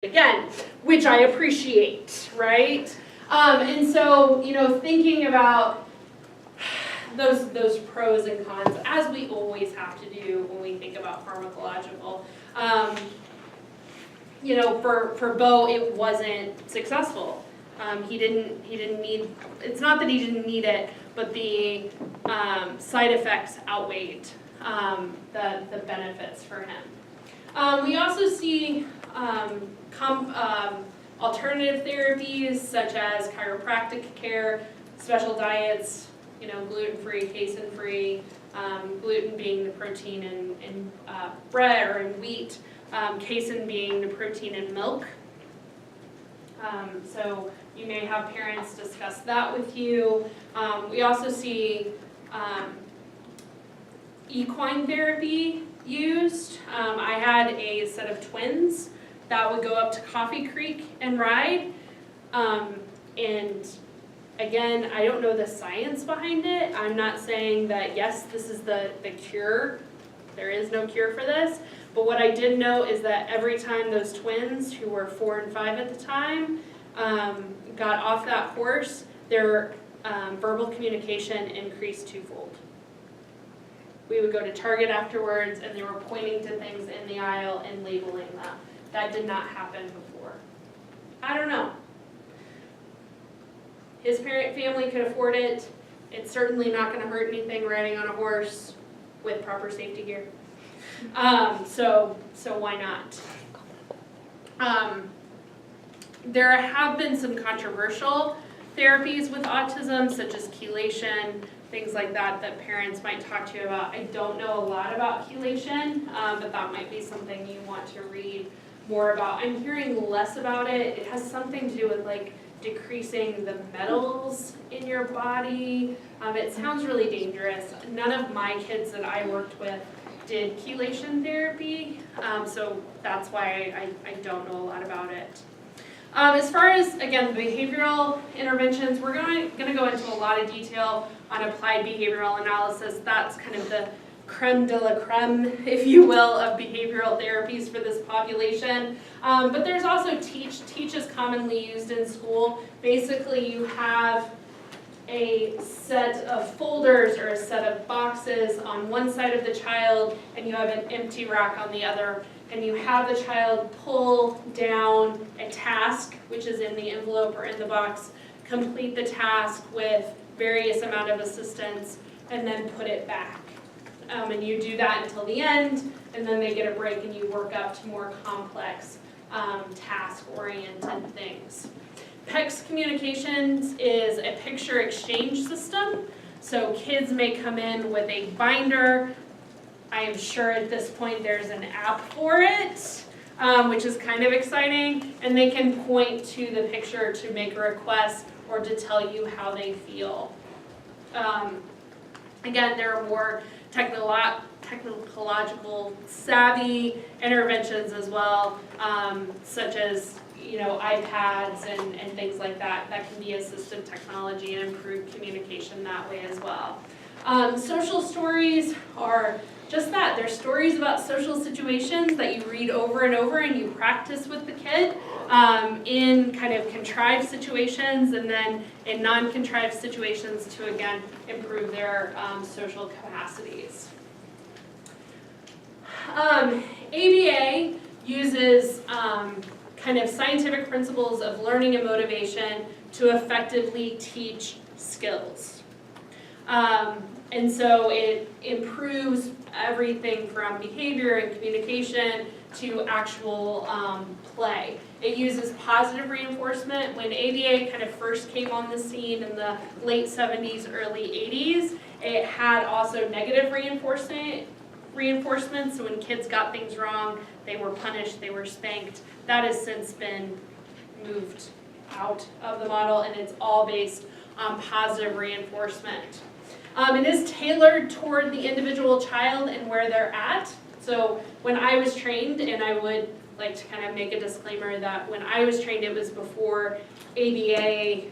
again, which I appreciate, right? And so, thinking about those pros and cons, as we always have to do when we think about pharmacological. For Bo, it wasn't successful. He didn't need. It's not that he didn't need it, but the side effects outweighed the benefits for him. We also see alternative therapies such as chiropractic care, special diets, gluten-free, casein-free, gluten being the protein in bread or in wheat, casein being the protein in milk. So you may have parents discuss that with you. We also see equine therapy used. I had a set of twins that would go up to Coffee Creek and ride. And again, I don't know the science behind it. I'm not saying that, yes, this is the cure. There is no cure for this. But what I did know is that every time those twins, who were 4 and 5 at the time, got off that horse, their verbal communication increased twofold. We would go to Target afterwards, and they were pointing to things in the aisle and labeling them. That did not happen before. I don't know. His family could afford it. It's certainly not going to hurt anything riding on a horse with proper safety gear. So why not? There have been some controversial therapies with autism, such as chelation, things like that parents might talk to you about. I don't know a lot about chelation, but that might be something you want to read more about. I'm hearing less about it. It has something to do with decreasing the metals in your body. It sounds really dangerous. None of my kids that I worked with did chelation therapy, so that's why I don't know a lot about it. As far as, again, behavioral interventions, we're going to go into a lot of detail on applied behavioral analysis. That's kind of the creme de la creme, if you will, of behavioral therapies for this population. But there's also Teach. Teach is commonly used in school. Basically, you have a set of folders or a set of boxes on one side of the child, and you have an empty rack on the other. And you have the child pull down a task, which is in the envelope or in the box, complete the task with various amount of assistance, and then put it back. And you do that until the end, and then they get a break and you work up to more complex task-oriented things. PECS Communications is a picture exchange system. So kids may come in with a binder. I am sure at this point there's an app for it, which is kind of exciting, and they can point to the picture to make a request or to tell you how they feel. Again, there are more technological savvy interventions as well, such as iPads and things like that. That can be assistive technology and improve communication that way as well. Social stories are just that. They're stories about social situations that you read over and over and you practice with the kid in kind of contrived situations and then in non-contrived situations to, again, improve their social capacities. ABA uses kind of scientific principles of learning and motivation to effectively teach skills. And so it improves everything from behavior and communication to actual play. It uses positive reinforcement. When ABA kind of first came on the scene in the late 70s, early 80s, it had also negative reinforcement. So when kids got things wrong, they were punished, they were spanked. That has since been moved out of the model, and it's all based on positive reinforcement. It is tailored toward the individual child and where they're at. So when I was trained, and I would like to kind of make a disclaimer that when I was trained, it was before ABA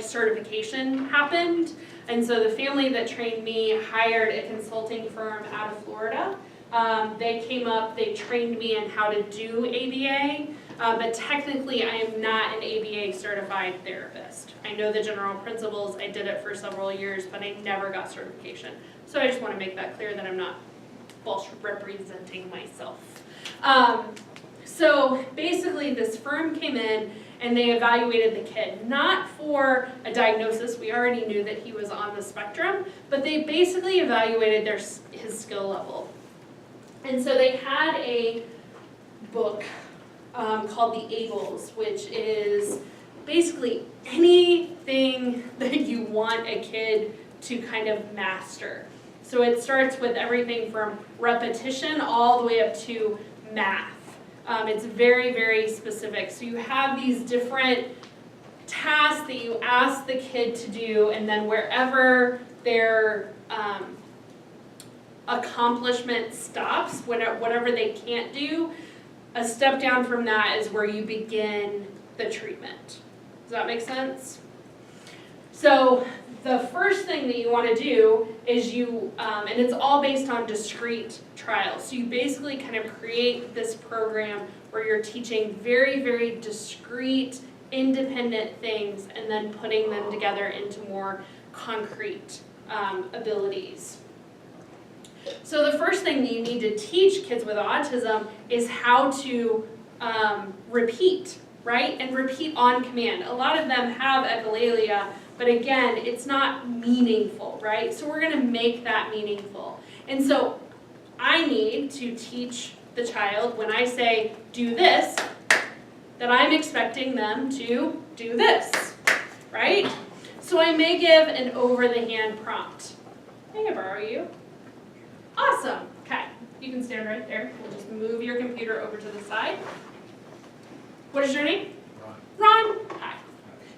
certification happened. And so the family that trained me hired a consulting firm out of Florida They came up, they trained me in how to do ABA, but technically I am not an ABA certified therapist. I know the general principles, I did it for several years, but I never got certification. So I just want to make that clear that I'm not false representing myself. So basically this firm came in and they evaluated the kid, not for a diagnosis, we already knew that he was on the spectrum, but they basically evaluated his skill level. And so they had a book called The Ables, which is basically anything that you want a kid to kind of master. So it starts with everything from repetition all the way up to math. It's very, very specific. So you have these different tasks that you ask the kid to do, and then wherever their accomplishment stops, whatever they can't do, a step down from that is where you begin the treatment. Does that make sense? So the first thing that you want to do is and it's all based on discrete trials. So you basically kind of create this program where you're teaching very, very discrete, independent things and then putting them together into more concrete abilities. So the first thing that you need to teach kids with autism is how to repeat, right? And repeat on command. A lot of them have echolalia, but again, it's not meaningful, right? So we're going to make that meaningful. And so I need to teach the child, when I say do this, that I'm expecting them to do this, right? So I may give an over-the-hand prompt. May I borrow you? Awesome. Okay, you can stand right there. We'll just move your computer over to the side. What is your name? Ron. Hi.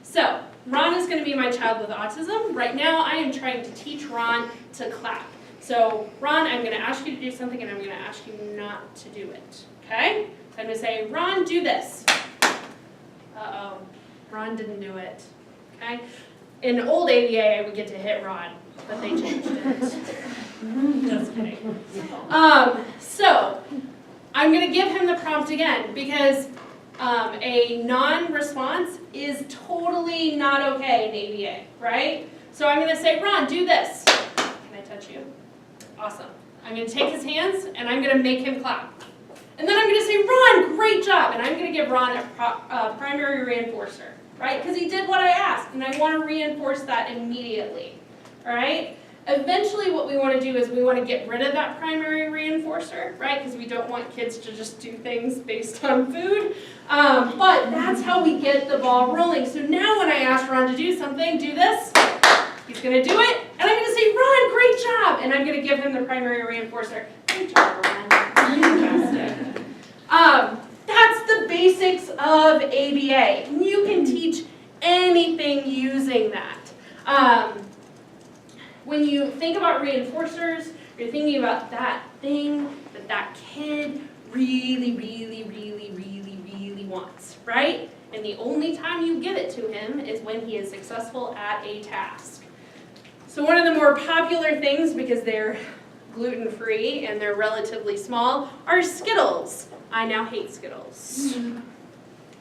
So, Ron is going to be my child with autism. Right now, I am trying to teach Ron to clap. So, Ron, I'm going to ask you to do something, and I'm going to ask you not to do it. Okay? So I'm going to say, Ron, do this. Uh-oh. Ron didn't do it. Okay? In old ABA, I would get to hit Ron, but they changed it. Just kidding. So, I'm going to give him the prompt again, because a non-response is totally not okay in ABA, right? So I'm going to say, Ron, do this. Can I touch you? Awesome. I'm going to take his hands, and I'm going to make him clap. And then I'm going to say, Ron, great job. And I'm going to give Ron a primary reinforcer, right? Because he did what I asked, and I want to reinforce that immediately, all right? Eventually what we want to do is we want to get rid of that primary reinforcer, right? Because we don't want kids to just do things based on food. But that's how we get the ball rolling. So now when I ask Ron to do something, do this, he's going to do it, and I'm going to say, Ron, great job, and I'm going to give him the primary reinforcer. Great job, Ron. Fantastic. That's the basics of ABA. You can teach anything using that. When you think about reinforcers, you're thinking about that thing that kid really, really, really, really, really wants, right? And the only time you give it to him is when he is successful at a task. So one of the more popular things, because they're gluten-free and they're relatively small, are Skittles. I now hate Skittles.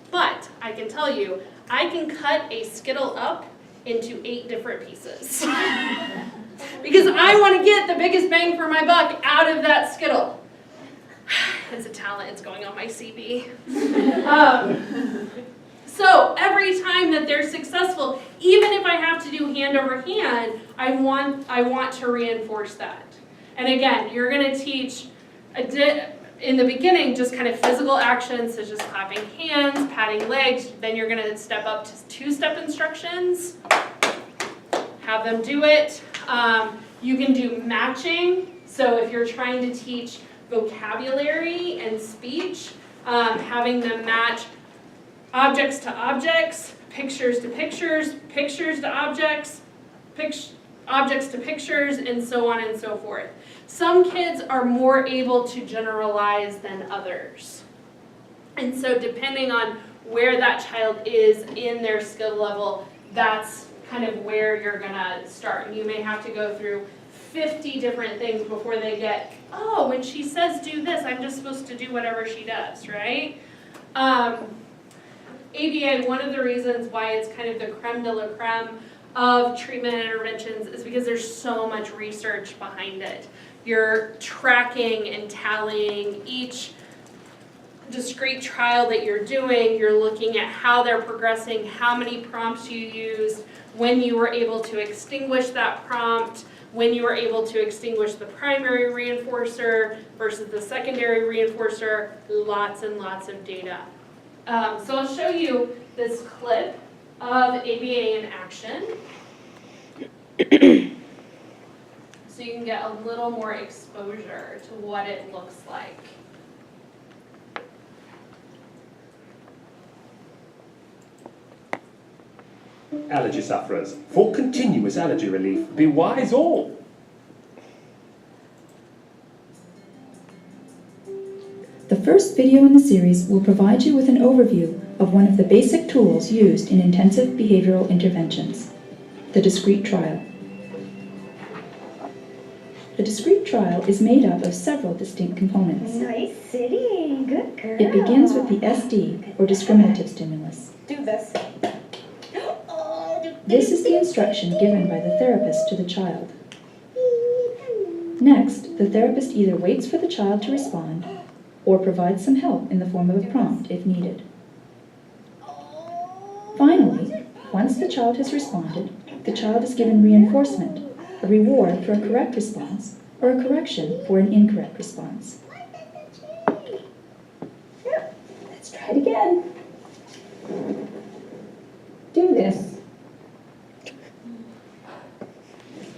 But I can tell you, I can cut a Skittle up into 8 different pieces. Because I want to get the biggest bang for my buck out of that Skittle. It's a talent, it's going on my CV. So every time that they're successful, even if I have to do hand over hand, I want to reinforce that. And again, you're going to teach, in the beginning, just kind of physical actions such as clapping hands, patting legs. Then you're going to step up to 2-step instructions. Have them do it. You can do matching. So if you're trying to teach vocabulary and speech, having them match objects to objects, pictures to pictures, pictures to objects, objects to pictures, and so on and so forth. Some kids are more able to generalize than others. And so depending on where that child is in their skill level, that's kind of where you're going to start. You may have to go through 50 different things before they get, oh, when she says do this, I'm just supposed to do whatever she does, right? ABA, one of the reasons why it's kind of the creme de la creme of treatment and interventions is because there's so much research behind it. You're tracking and tallying each discrete trial that you're doing. You're looking at how they're progressing, how many prompts you used, when you were able to extinguish that prompt, when you were able to extinguish the primary reinforcer versus the secondary reinforcer, lots and lots of data. So I'll show you this clip of ABA in action. So you can get a little more exposure to what it looks like. Allergy sufferers, for continuous allergy relief, be wise all. The first video in the series will provide you with an overview of one of the basic tools used in intensive behavioral interventions, the discrete trial. The discrete trial is made up of several distinct components. Nice sitting, good girl. It begins with the SD, or discriminative stimulus. Do this. This is the instruction given by the therapist to the child. Next, the therapist either waits for the child to respond or provides some help in the form of a prompt if needed. Finally, once the child has responded, the child is given reinforcement, a reward for a correct response or a correction for an incorrect response. Let's try it again. Do this.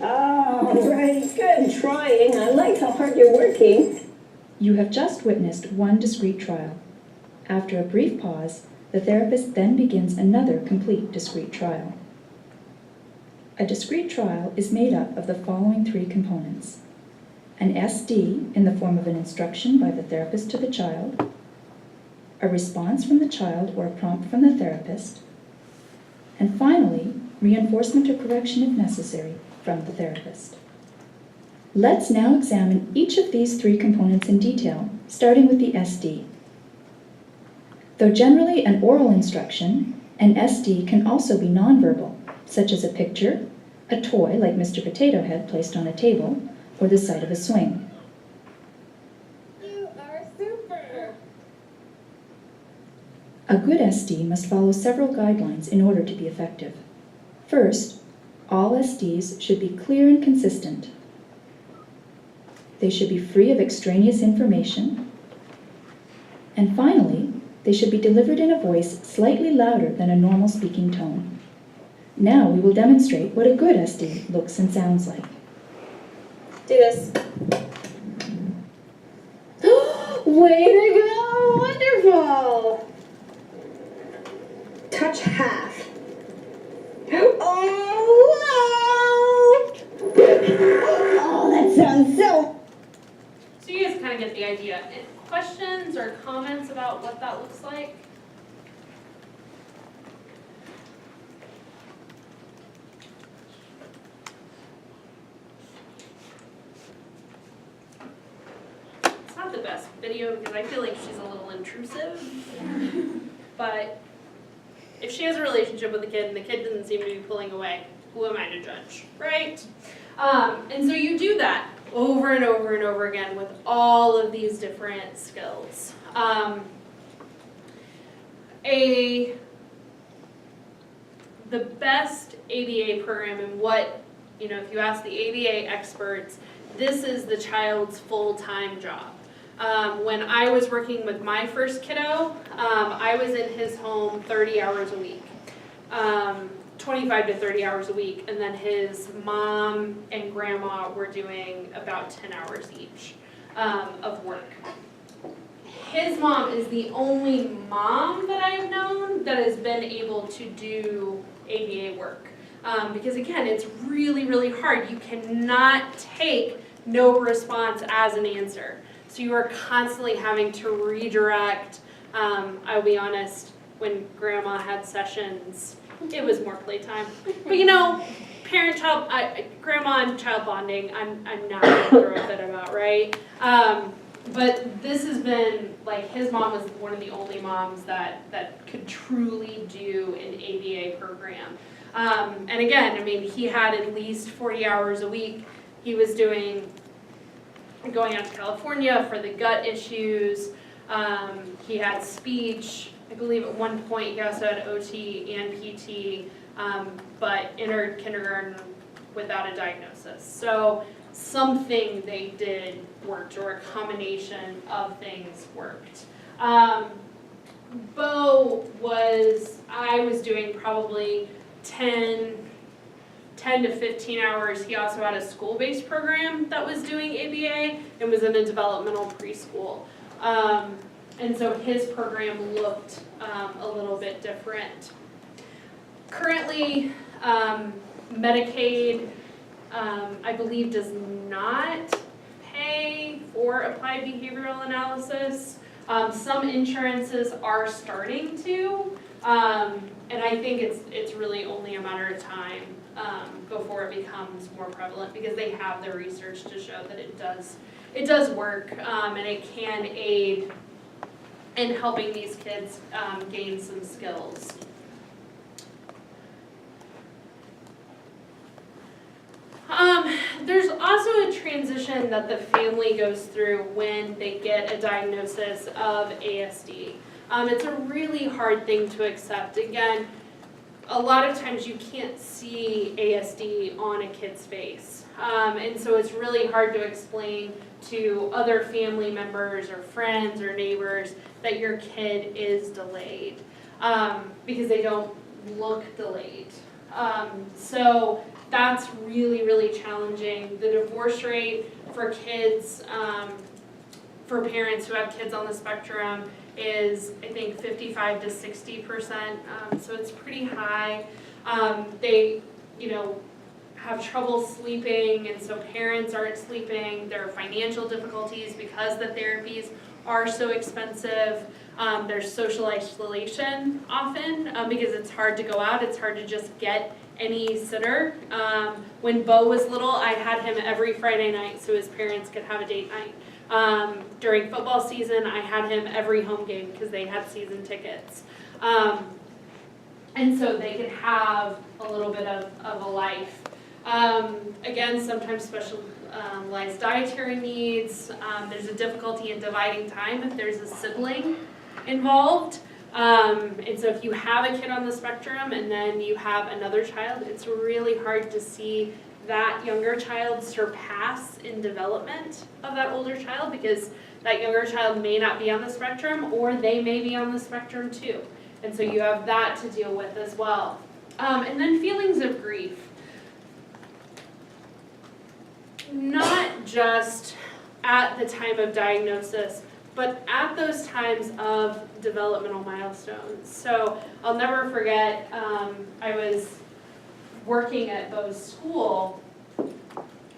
Oh, right, good trying. I like how hard you're working. You have just witnessed one discrete trial. After a brief pause, the therapist then begins another complete discrete trial. A discrete trial is made up of the following three components: an SD in the form of an instruction by the therapist to the child, a response from the child or a prompt from the therapist, and finally, reinforcement or correction if necessary from the therapist. Let's now examine each of these three components in detail, starting with the SD. Though generally an oral instruction, an SD can also be nonverbal, such as a picture, a toy like Mr. Potato Head placed on a table, or the sight of a swing. You are super. A good SD must follow several guidelines in order to be effective. First, all SDs should be clear and consistent. They should be free of extraneous information. And finally, they should be delivered in a voice slightly louder than a normal speaking tone. Now we will demonstrate what a good SD looks and sounds like. Do this. Way to go! Wonderful! Touch half. Oh, wow! Oh, that sounds so... So you guys kind of get the idea. Any questions or comments about what that looks like? It's not the best video because I feel like she's a little intrusive. But if she has a relationship with the kid and the kid doesn't seem to be pulling away, who am I to judge, right? And so you do that over and over and over again with all of these different skills. The best ABA program and what, if you ask the ABA experts, this is the child's full-time job. When I was working with my first kiddo, I was in his home 30 hours a week. 25 to 30 hours a week, and then his mom and grandma were doing about 10 hours each of work. His mom is the only mom that I've known that has been able to do ABA work. Because again, it's really, really hard. You cannot take no response as an answer. So you are constantly having to redirect. I'll be honest, when grandma had sessions, it was more playtime. But grandma and child bonding, I'm not gonna throw a fit about, right? But this has been, like, his mom was one of the only moms that could truly do an ABA program. And again, I mean, he had at least 40 hours a week. He was going out to California for the gut issues. He had speech. I believe at one point he also had OT and PT, but entered kindergarten without a diagnosis. So something they did worked, or a combination of things worked. Bo I was doing probably 10 to 15 hours. He also had a school-based program that was doing ABA and was in a developmental preschool. And so his program looked a little bit different. Currently, Medicaid, I believe, does not pay for applied behavioral analysis. Some insurances are starting to, and I think it's really only a matter of time before it becomes more prevalent, because they have the research to show that it does work, and it can aid in helping these kids gain some skills. There's also a transition that the family goes through when they get a diagnosis of ASD. It's a really hard thing to accept. Again, a lot of times you can't see ASD on a kid's face. And so it's really hard to explain to other family members or friends or neighbors that your kid is delayed, because they don't look delayed. So that's really, really challenging. The divorce rate for kids, for parents who have kids on the spectrum, is, I think, 55 to 60%, so it's pretty high. They, have trouble sleeping, and so parents aren't sleeping. There are financial difficulties because the therapies are so expensive. There's social isolation often, because it's hard to go out. It's hard to just get any sitter. When Bo was little, I had him every Friday night so his parents could have a date night. During football season, I had him every home game because they had season tickets. And so they could have a little bit of a life. Again, sometimes specialized dietary needs. There's a difficulty in dividing time if there's a sibling involved. And so if you have a kid on the spectrum and then you have another child, it's really hard to see that younger child surpass in development of that older child, because that younger child may not be on the spectrum, or they may be on the spectrum too. And so you have that to deal with as well. And then feelings of grief. Not just at the time of diagnosis, but at those times of developmental milestones. So I'll never forget, I was working at Bo's school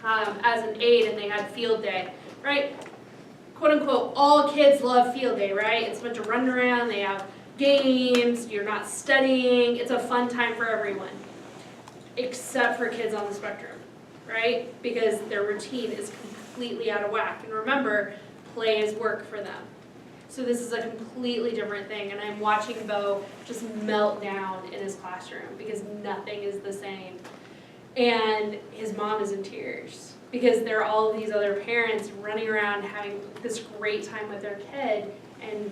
as an aide, and they had field day, right? Quote unquote, all kids love field day, right? It's meant to run around, they have games, you're not studying, it's a fun time for everyone, except for kids on the spectrum. Right? Because their routine is completely out of whack. And remember, play is work for them. So this is a completely different thing, and I'm watching Bo just melt down in his classroom because nothing is the same. And his mom is in tears because there are all of these other parents running around having this great time with their kid, and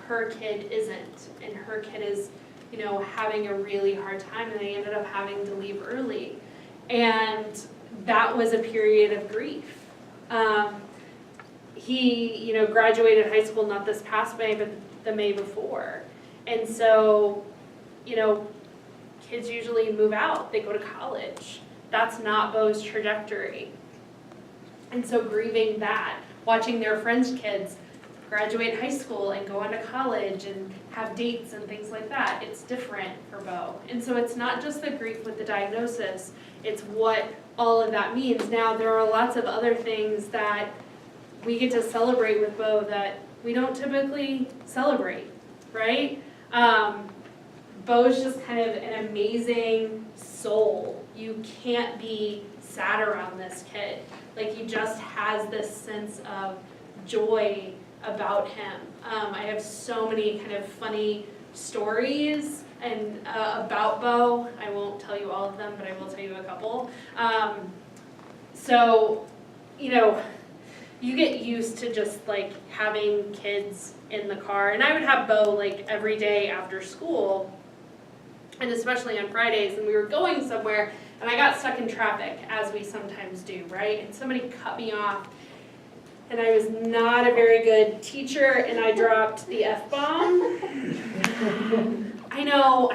her kid isn't. And her kid is, having a really hard time, and they ended up having to leave early. And that was a period of grief. He, graduated high school not this past May, but the May before. And so, kids usually move out, they go to college. That's not Bo's trajectory. And so grieving that, watching their friends' kids graduate high school and go on to college and have dates and things like that, it's different for Bo. And so it's not just the grief with the diagnosis, it's what all of that means. Now, there are lots of other things that we get to celebrate with Bo that we don't typically celebrate, right? Bo's just kind of an amazing soul, you can't be sad around this kid. Like, he just has this sense of joy about him. I have so many kind of funny stories and about Bo. I won't tell you all of them, but I will tell you a couple. So, you know, you get used to just like having kids in the car, and I would have Bo like every day after school, and especially on Fridays, and we were going somewhere, and I got stuck in traffic, as we sometimes do, right? And somebody cut me off, and I was not a very good teacher, and I dropped the F-bomb. I know.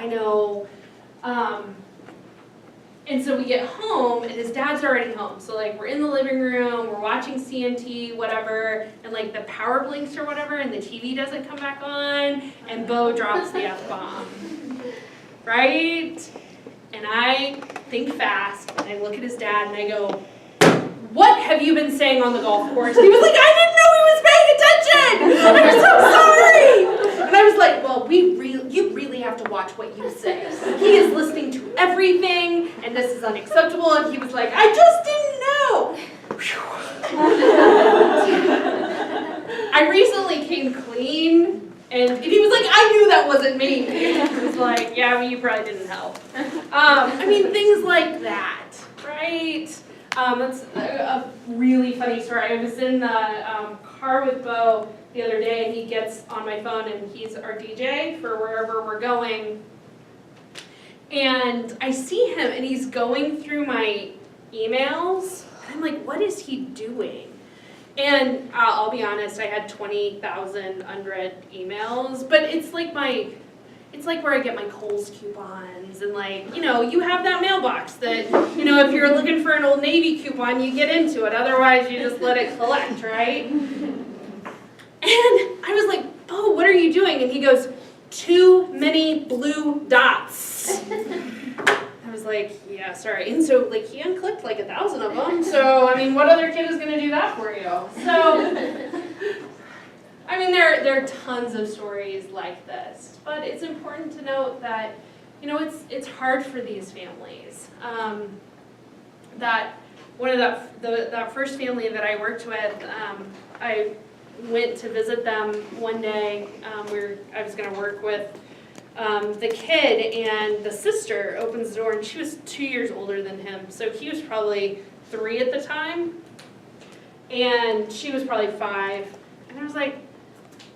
And so we get home, and his dad's already home. So, like, we're in the living room, we're watching CNT, whatever, and, like, the power blinks or whatever, and the TV doesn't come back on, and Bo drops the F-bomb. Right? And I think fast, and I look at his dad, and I go, "What have you been saying on the golf course?" He was like, "I didn't know he was paying attention! I'm so sorry!" And I was like, "Well, you really have to watch what you say. He is listening to everything, and this is unacceptable." And he was like, "I just didn't know." I recently came clean, and he was like, "I knew that wasn't me." I was like, "Yeah, but you probably didn't help." I mean, things like that, right? That's a really funny story. I was in the car with Bo the other day, and he gets on my phone, and he's our DJ for wherever we're going. And I see him, and he's going through my emails. I'm like, what is he doing? And I'll be honest, I had 20,000 unread emails, but it's like where I get my Kohl's coupons, and like, you know, you have that mailbox that, you know, if you're looking for an Old Navy coupon, you get into it. Otherwise, you just let it collect, right? And I was like, "Bo, what are you doing?" And he goes, "Too many blue dots." I was like, "Yeah, sorry." And so, like, he unclicked like 1,000 of them. So, I mean, what other kid is going to do that for you? So, I mean, there are tons of stories like this. But it's important to note that, you know, it's hard for these families. That one of that first family that I worked with, I went to visit them one day. I was going to work with the kid, and the sister opens the door, and she was 2 years older than him, so he was probably 3 at the time, and she was probably 5. And I was like,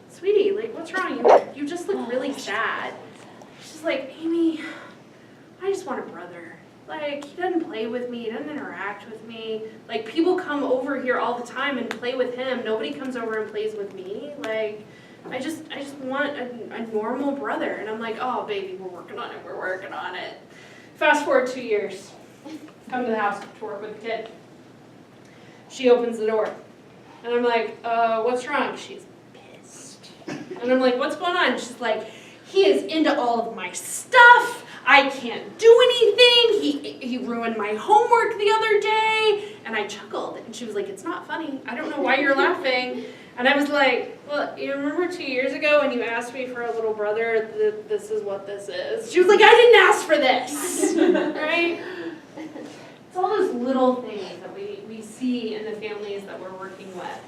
"Sweetie, like, what's wrong? You just look really sad." She's like, "Amy, I just want a brother. Like, he doesn't play with me, he doesn't interact with me. Like, people come over here all the time and play with him. Nobody comes over and plays with me. Like, I just want a normal brother." And I'm like, "Oh, baby, we're working on it. Fast forward 2 years. Come to the house to work with the kid. She opens the door. And I'm like, "What's wrong?" She's pissed. And I'm like, "What's going on?" She's like, "He is into all of my stuff. I can't do anything. He ruined my homework the other day." And I chuckled, and she was like, "It's not funny. I don't know why you're laughing." And I was like, "Well, you remember 2 years ago when you asked me for a little brother, this is what this is." She was like, "I didn't ask for this." Right? It's all those little things that we see in the families that we're working with.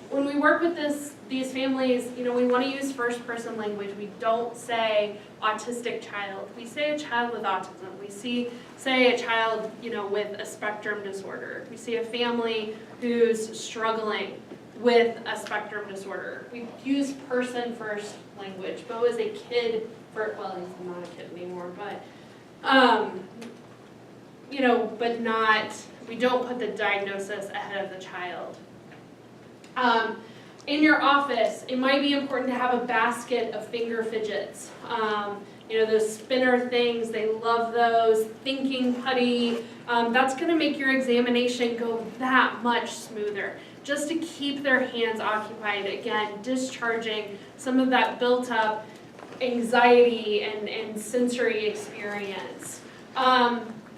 When we work with these families, you know, we want to use first-person language. We don't say autistic child. We say a child with autism. We say a child, you know, with a spectrum disorder. We see a family who's struggling with a spectrum disorder. We use person-first language. Bo is a kid well, he's not a kid anymore, but, you know, but we don't put the diagnosis ahead of the child. In your office, it might be important to have a basket of finger fidgets. You know, those spinner things, they love those. Thinking putty, that's going to make your examination go that much smoother. Just to keep their hands occupied, again, discharging some of that built up anxiety and sensory experience.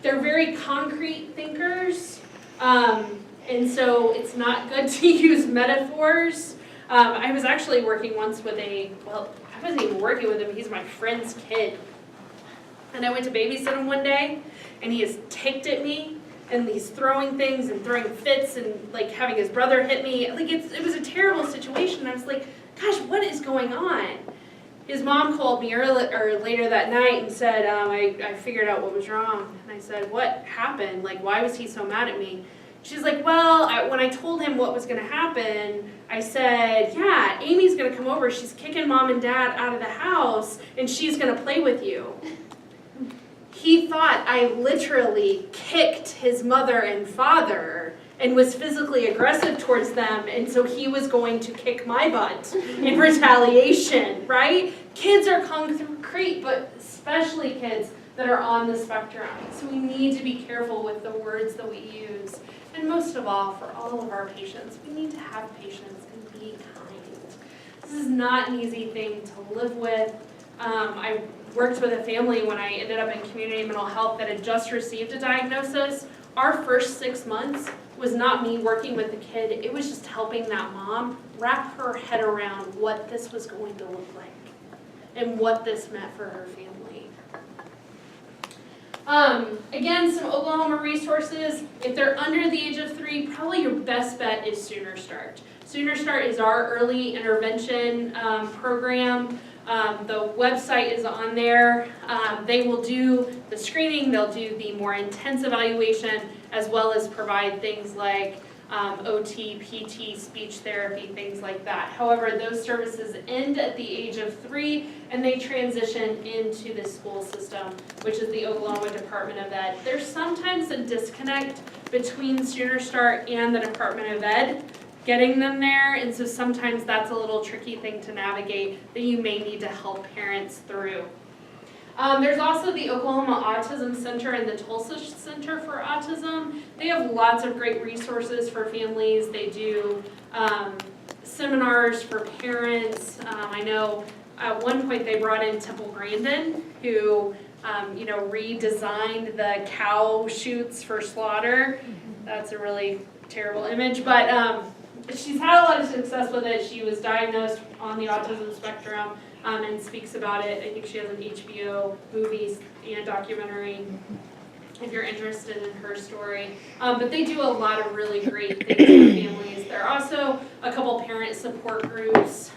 They're very concrete thinkers, and so it's not good to use metaphors. I was actually working once with I wasn't even working with him, he's my friend's kid. And I went to babysit him one day, and he is ticked at me, and he's throwing things and throwing fits and like having his brother hit me. Like it was a terrible situation. I was like, gosh, what is going on? His mom called me later that night and said, I figured out what was wrong. And I said, what happened? Like, why was he so mad at me? She's like, well, when I told him what was going to happen, I said, yeah, Amy's going to come over. She's kicking mom and dad out of the house, and she's going to play with you. He thought I literally kicked his mother and father and was physically aggressive towards them, and so he was going to kick my butt in retaliation, right? Kids are concrete, but especially kids that are on the spectrum. So we need to be careful with the words that we use. And most of all, for all of our patients, we need to have patience and be kind. This is not an easy thing to live with. I worked with a family when I ended up in community mental health that had just received a diagnosis. Our first 6 months was not me working with the kid, it was just helping that mom wrap her head around what this was going to look like and what this meant for her family. Again, some Oklahoma resources. If they're under the age of 3, probably your best bet is Sooner Start. Sooner Start is our early intervention program. The website is on there. They will do the screening, they'll do the more intense evaluation, as well as provide things like OT, PT, speech therapy, things like that. However, those services end at the age of 3 and they transition into the school system, which is the Oklahoma Department of Ed. There's sometimes a disconnect between Sooner Start and the Department of Ed getting them there, and so sometimes that's a little tricky thing to navigate that you may need to help parents through. There's also the Oklahoma Autism Center and the Tulsa Center for Autism. They have lots of great resources for families. They do seminars for parents. I know at one point they brought in Temple Grandin, who redesigned the cow chutes for slaughter. That's a really terrible image, but she's had a lot of success with it. She was diagnosed on the autism spectrum and speaks about it. I think she has an HBO movie and documentary if you're interested in her story. But they do a lot of really great things for families. There are also a couple parent support groups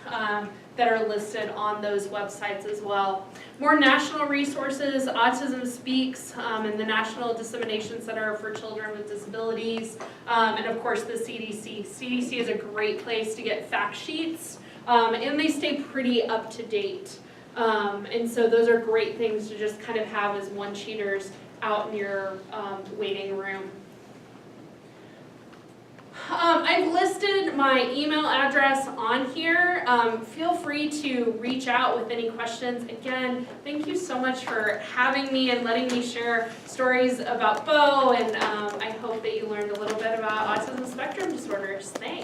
that are listed on those websites as well. More national resources, Autism Speaks and the National Dissemination Center for Children with Disabilities, and of course the CDC. CDC is a great place to get fact sheets, and they stay pretty up to date. And so those are great things to just kind of have as one-sheeters out in your waiting room. I've listed my email address on here. Feel free to reach out with any questions. Again, thank you so much for having me and letting me share stories about Bo, and I hope that you learned a little bit about autism spectrum disorders. Thanks.